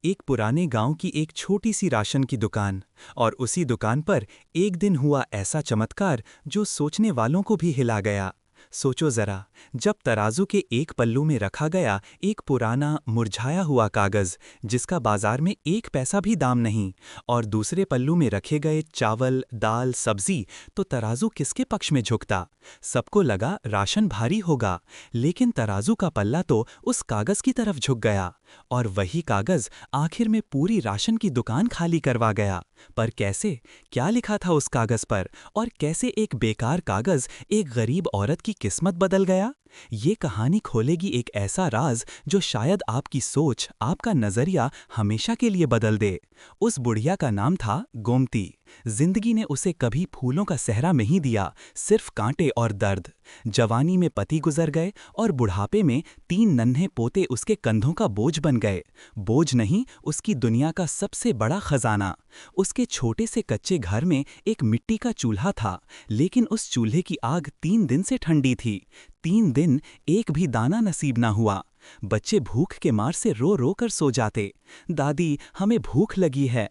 एक पुराने गांव की एक छोटी सी राशन की दुकान। और उसी दुकान पर एक दिन हुआ ऐसा चमत्कार जो सोचने वालों को भी हिला गया। सोचो जरा, जब तराजू के एक पल्लू में रखा गया एक पुराना मुरझाया हुआ कागज जिसका बाजार में एक पैसा भी दाम नहीं, और दूसरे पल्लू में रखे गए चावल, दाल, सब्जी, तो तराजू किसके पक्ष में झुकता? सबको लगा राशन भारी होगा, लेकिन तराजू का पल्ला तो उस कागज की तरफ झुक गया। और वही कागज आखिर में पूरी राशन की दुकान खाली करवा गया। पर कैसे? क्या लिखा था उस कागज पर? और कैसे एक बेकार कागज एक गरीब औरत की किस्मत बदल गया? ये कहानी खोलेगी एक ऐसा राज जो शायद आपकी सोच, आपका नजरिया हमेशा के लिए बदल दे। उस बुढ़िया का नाम था गोमती। जिंदगी ने उसे कभी फूलों का सहरा नहीं दिया, सिर्फ कांटे और दर्द। जवानी में पति गुजर गए और बुढ़ापे में 3 नन्हे पोते उसके कंधों का बोझ बन गए। बोझ नहीं, उसकी दुनिया का सबसे बड़ा खजाना। उसके छोटे से कच्चे घर में एक मिट्टी का चूल्हा था, लेकिन उस चूल्हे की आग 3 दिन से ठंडी थी। 3 दिन एक भी दाना नसीब ना हुआ। बच्चे भूख के मार से रो रो कर सो जाते। दादी, हमें भूख लगी है।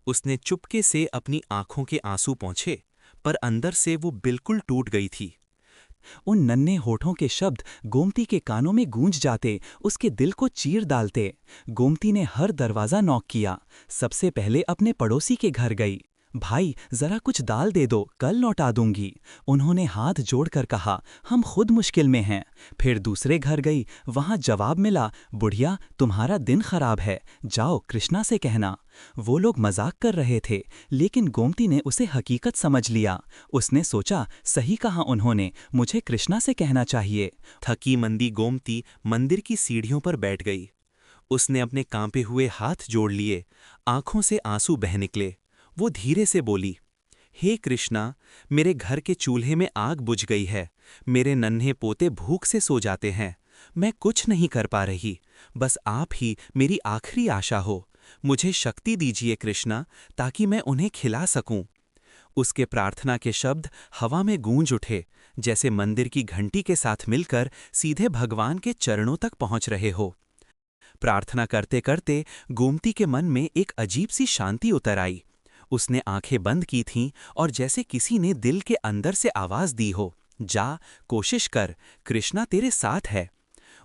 उसने चुपके से अपनी आंखों के आंसू पोंछे, पर अंदर से वो बिल्कुल टूट गई थी। उन नन्हे होठों के शब्द गोमती के कानों में गूंज जाते, उसके दिल को चीर डालते। गोमती ने हर दरवाजा नॉक किया। सबसे पहले अपने पड़ोसी के घर गई। भाई, जरा कुछ दाल दे दो, कल लौटा दूंगी। उन्होंने हाथ जोड़कर कहा, हम खुद मुश्किल में हैं। फिर दूसरे घर गई, वहां जवाब मिला, बुढ़िया, तुम्हारा दिन खराब है, जाओ कृष्णा से कहना। वो लोग मजाक कर रहे थे, लेकिन गोमती ने उसे हकीकत समझ लिया। उसने सोचा, सही कहा उन्होंने, मुझे कृष्णा से कहना चाहिए। थकी मंदी गोमती मंदिर की सीढ़ियों पर बैठ गई। उसने अपने कांपे हुए हाथ जोड़ लिए, आंखों से आंसू बह निकले। वो धीरे से बोली, हे कृष्णा, मेरे घर के चूल्हे में आग बुझ गई है। मेरे नन्हे पोते भूख से सो जाते हैं। मैं कुछ नहीं कर पा रही। बस आप ही मेरी आखिरी आशा हो। मुझे शक्ति दीजिए कृष्णा, ताकि मैं उन्हें खिला सकूं। उसके प्रार्थना के शब्द हवा में गूंज उठे, जैसे मंदिर की घंटी के साथ मिलकर सीधे भगवान के चरणों तक पहुंच रहे हो। प्रार्थना करते करते गोमती के मन में एक अजीब सी शांति उतर आई। उसने आंखें बंद की थीं और जैसे किसी ने दिल के अंदर से आवाज दी हो, जा, कोशिश कर, कृष्णा तेरे साथ है।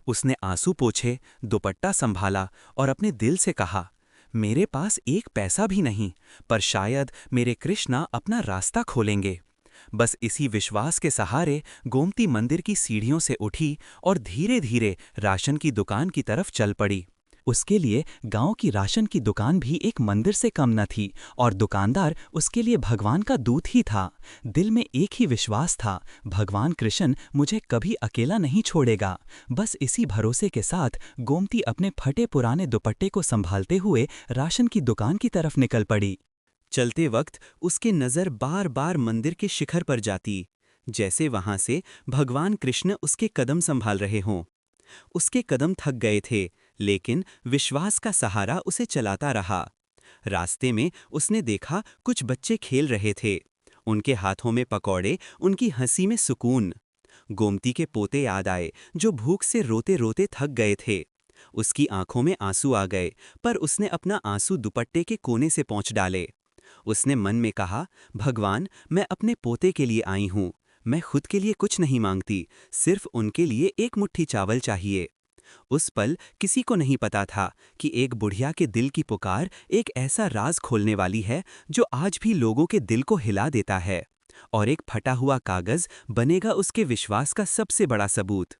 उसने आंसू पोंछे, दुपट्टा संभाला और अपने दिल से कहा, मेरे पास एक पैसा भी नहीं, पर शायद मेरे कृष्णा अपना रास्ता खोलेंगे। बस इसी विश्वास के सहारे गोमती मंदिर की सीढ़ियों से उठी और धीरे धीरे राशन की दुकान की तरफ चल पड़ी। उसके लिए गांव की राशन की दुकान भी एक मंदिर से कम न थी, और दुकानदार उसके लिए भगवान का दूत ही था। दिल में एक ही विश्वास था, भगवान कृष्ण मुझे कभी अकेला नहीं छोड़ेगा। बस इसी भरोसे के साथ गोमती अपने फटे पुराने दुपट्टे को संभालते हुए राशन की दुकान की तरफ निकल पड़ी। चलते वक्त उसकी नज़र बार बार मंदिर के शिखर पर जाती, जैसे वहां से भगवान कृष्ण उसके कदम संभाल रहे हों। उसके कदम थक गए थे, लेकिन विश्वास का सहारा उसे चलाता रहा। रास्ते में उसने देखा कुछ बच्चे खेल रहे थे। उनके हाथों में पकौड़े, उनकी हंसी में सुकून। गोमती के पोते याद आए, जो भूख से रोते रोते थक गए थे। उसकी आंखों में आंसू आ गए, पर उसने अपना आंसू दुपट्टे के कोने से पोंछ डाले। उसने मन में कहा, भगवान, मैं अपने पोते के लिए आई हूँ। मैं खुद के लिए कुछ नहीं मांगती, सिर्फ उनके लिए एक मुट्ठी चावल चाहिए। उस पल किसी को नहीं पता था कि एक बुढ़िया के दिल की पुकार एक ऐसा राज खोलने वाली है जो आज भी लोगों के दिल को हिला देता है। और एक फटा हुआ कागज बनेगा उसके विश्वास का सबसे बड़ा सबूत।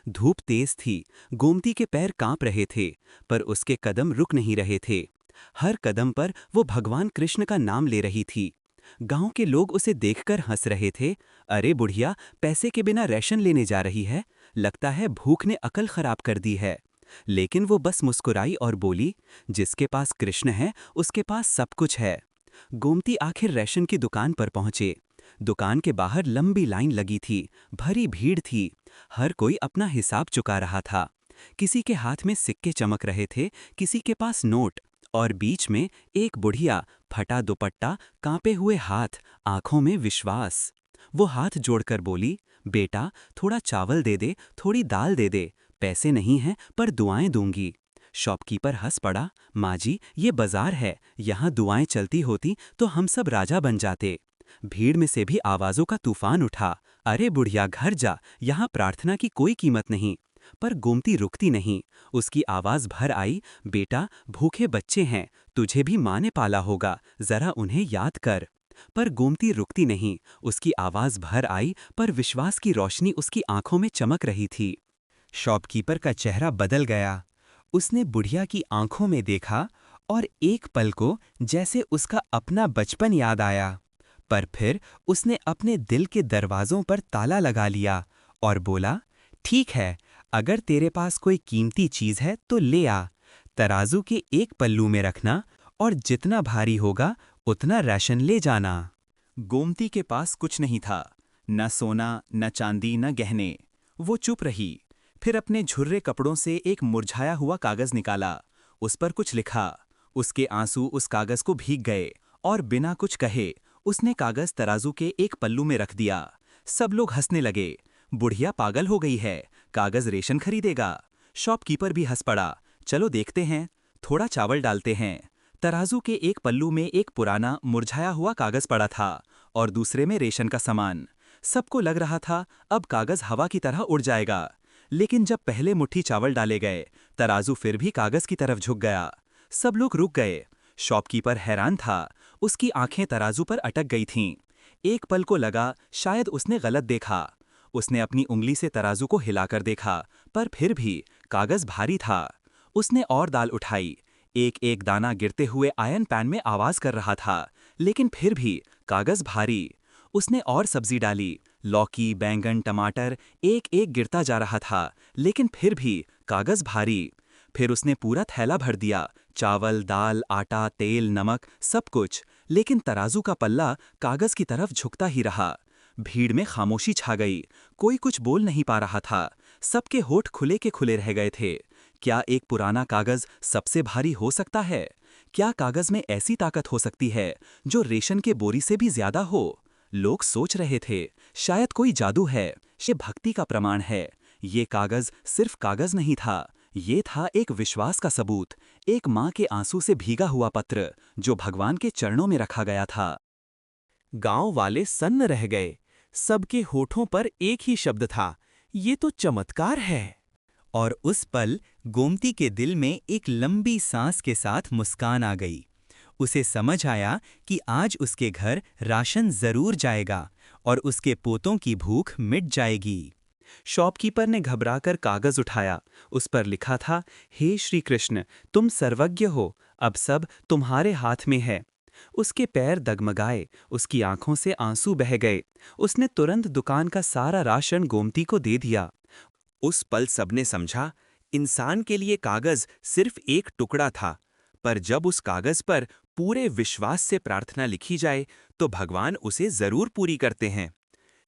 धूप तेज थी, गोमती के पैर कांप रहे थे, पर उसके कदम रुक नहीं रहे थे। हर कदम पर वो भगवान कृष्ण का नाम ले रही थी। गांव के लोग उसे देखकर हंस रहे थे, अरे बुढ़िया, पैसे के बिना राशन लेने जा रही है, लगता है भूख ने अकल खराब कर दी है। लेकिन वो बस मुस्कुराई और बोली, जिसके पास कृष्ण है उसके पास सब कुछ है। गोमती आखिर राशन की दुकान पर पहुंचे। दुकान के बाहर लंबी लाइन लगी थी, भरी भीड़ थी। हर कोई अपना हिसाब चुका रहा था। किसी के हाथ में सिक्के चमक रहे थे, किसी के पास नोट, और बीच में एक बुढ़िया, फटा दुपट्टा, कांपे हुए हाथ, आंखों में विश्वास। वो हाथ जोड़कर बोली, बेटा, थोड़ा चावल दे दे, थोड़ी दाल दे दे, पैसे नहीं हैं पर दुआएं दूंगी। शॉपकीपर हंस पड़ा। माँ जी, ये बाजार है, यहाँ दुआएं चलती होती तो हम सब राजा बन जाते। भीड़ में से भी आवाजों का तूफान उठा। अरे बुढ़िया, घर जा, यहाँ प्रार्थना की कोई कीमत नहीं। पर गोमती रुकती नहीं। उसकी आवाज भर आई, बेटा, भूखे बच्चे हैं, तुझे भी माँ ने पाला होगा, जरा उन्हें याद कर। पर गोमती रुकती नहीं। उसकी आवाज भर आई, पर विश्वास की रोशनी उसकी आंखों में चमक रही थी। शॉपकीपर का चेहरा बदल गया। उसने बुढ़िया की आंखों में देखा और एक पल को जैसे उसका अपना बचपन याद आया। पर फिर उसने अपने दिल के दरवाजों पर ताला लगा लिया और बोला, ठीक है, अगर तेरे पास कोई कीमती चीज है तो ले आ। तराजू के एक पल्लू में रखना और जितना भारी होगा उतना राशन ले जाना। गोमती के पास कुछ नहीं था, न सोना, न चांदी, न गहने। वो चुप रही। फिर अपने झुर्रे कपड़ों से एक मुरझाया हुआ कागज निकाला। उस पर कुछ लिखा। उसके आंसू उस कागज को भीग गए और बिना कुछ कहे उसने कागज तराजू के एक पल्लू में रख दिया। सब लोग हंसने लगे। बुढ़िया पागल हो गई है, कागज रेशन खरीदेगा। शॉपकीपर भी हंस पड़ा। चलो देखते हैं, थोड़ा चावल डालते हैं। तराजू के एक पल्लू में एक पुराना मुरझाया हुआ कागज पड़ा था और दूसरे में रेशन का सामान। सबको लग रहा था अब कागज हवा की तरह उड़ जाएगा। लेकिन जब पहले मुट्ठी चावल डाले गए, तराजू फिर भी कागज की तरफ झुक गया। सब लोग रुक गए। शॉपकीपर हैरान था। उसकी आंखें तराजू पर अटक गई थीं। एक पल को लगा शायद उसने गलत देखा। उसने अपनी उंगली से तराजू को हिलाकर देखा, पर फिर भी कागज भारी था। उसने और दाल उठाई। एक एक दाना गिरते हुए आयरन पैन में आवाज कर रहा था, लेकिन फिर भी कागज भारी। उसने और सब्जी डाली, लौकी, बैंगन, टमाटर, एक एक गिरता जा रहा था, लेकिन फिर भी कागज भारी। फिर उसने पूरा थैला भर दिया, चावल, दाल, आटा, तेल, नमक, सब कुछ। लेकिन तराजू का पल्ला कागज की तरफ झुकता ही रहा। भीड़ में खामोशी छा गई। कोई कुछ बोल नहीं पा रहा था। सबके होठ खुले के खुले रह गए थे। क्या एक पुराना कागज सबसे भारी हो सकता है? क्या कागज में ऐसी ताकत हो सकती है जो रेशन के बोरी से भी ज्यादा हो? लोग सोच रहे थे, शायद कोई जादू है, ये भक्ति का प्रमाण है। ये कागज सिर्फ कागज नहीं था, ये था एक विश्वास का सबूत, एक माँ के आंसू से भीगा हुआ पत्र जो भगवान के चरणों में रखा गया था। गांव वाले सन्न रह गए। सबके होठों पर एक ही शब्द था, ये तो चमत्कार है। और उस पल गोमती के दिल में एक लंबी सांस के साथ मुस्कान आ गई। उसे समझ आया कि आज उसके घर राशन जरूर जाएगा और उसके पोतों की भूख मिट जाएगी। शॉपकीपर ने घबराकर कागज उठाया। उस पर लिखा था, हे श्री कृष्ण, तुम सर्वज्ञ हो, अब सब तुम्हारे हाथ में है। उसके पैर डगमगाए, उसकी आंखों से आंसू बह गए। उसने तुरंत दुकान का सारा राशन गोमती को दे दिया। उस पल सबने समझा, इंसान के लिए कागज सिर्फ एक टुकड़ा था, पर जब उस कागज पर पूरे विश्वास से प्रार्थना लिखी जाए तो भगवान उसे जरूर पूरी करते हैं।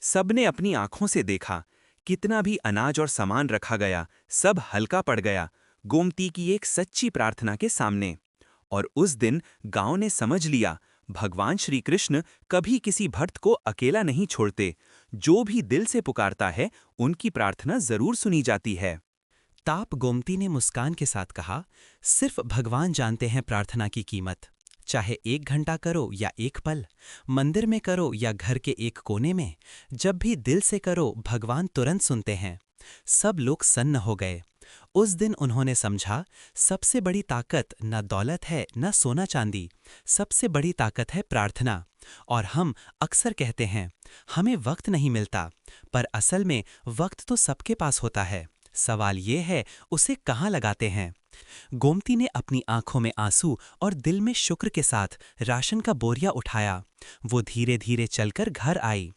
सबने अपनी आंखों से देखा, कितना भी अनाज और सामान रखा गया, सब हल्का पड़ गया गोमती की एक सच्ची प्रार्थना के सामने। और उस दिन गांव ने समझ लिया, भगवान श्री कृष्ण कभी किसी भक्त को अकेला नहीं छोड़ते। जो भी दिल से पुकारता है, उनकी प्रार्थना जरूर सुनी जाती है। ताप गोमती ने मुस्कान के साथ कहा, सिर्फ भगवान जानते हैं प्रार्थना की कीमत। चाहे 1 घंटा करो या 1 पल, मंदिर में करो या घर के एक कोने में, जब भी दिल से करो भगवान तुरंत सुनते हैं। सब लोग सन्न हो गए। उस दिन उन्होंने समझा, सबसे बड़ी ताकत न दौलत है न सोना चांदी, सबसे बड़ी ताकत है प्रार्थना। और हम अक्सर कहते हैं, हमें वक्त नहीं मिलता, पर असल में वक्त तो सबके पास होता है। सवाल ये है, उसे कहाँ लगाते हैं? गोमती ने अपनी आंखों में आंसू और दिल में शुक्र के साथ राशन का बोरिया उठाया। वो धीरे धीरे चलकर घर आई।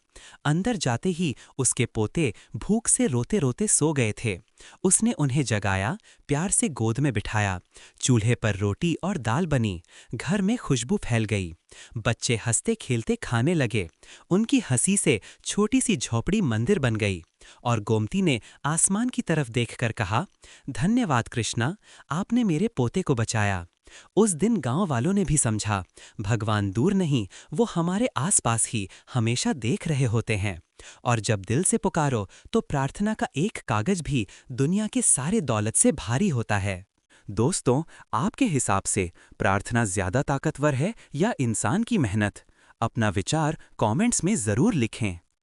अंदर जाते ही उसके पोते भूख से रोते रोते सो गए थे। उसने उन्हें जगाया, प्यार से गोद में बिठाया। चूल्हे पर रोटी और दाल बनी, घर में खुशबू फैल गई। बच्चे हंसते खेलते खाने लगे। उनकी हंसी से छोटी सी झोपड़ी मंदिर बन गई। और गोमती ने आसमान की तरफ देखकर कहा, धन्यवाद कृष्णा, आपने मेरे पोते को बचाया। उस दिन गांव वालों ने भी समझा, भगवान दूर नहीं, वो हमारे आसपास ही हमेशा देख रहे होते हैं। और जब दिल से पुकारो तो प्रार्थना का एक कागज भी दुनिया के सारे दौलत से भारी होता है। दोस्तों, आपके हिसाब से प्रार्थना ज्यादा ताकतवर है या इंसान की मेहनत? अपना विचार कमेंट्स में जरूर लिखें।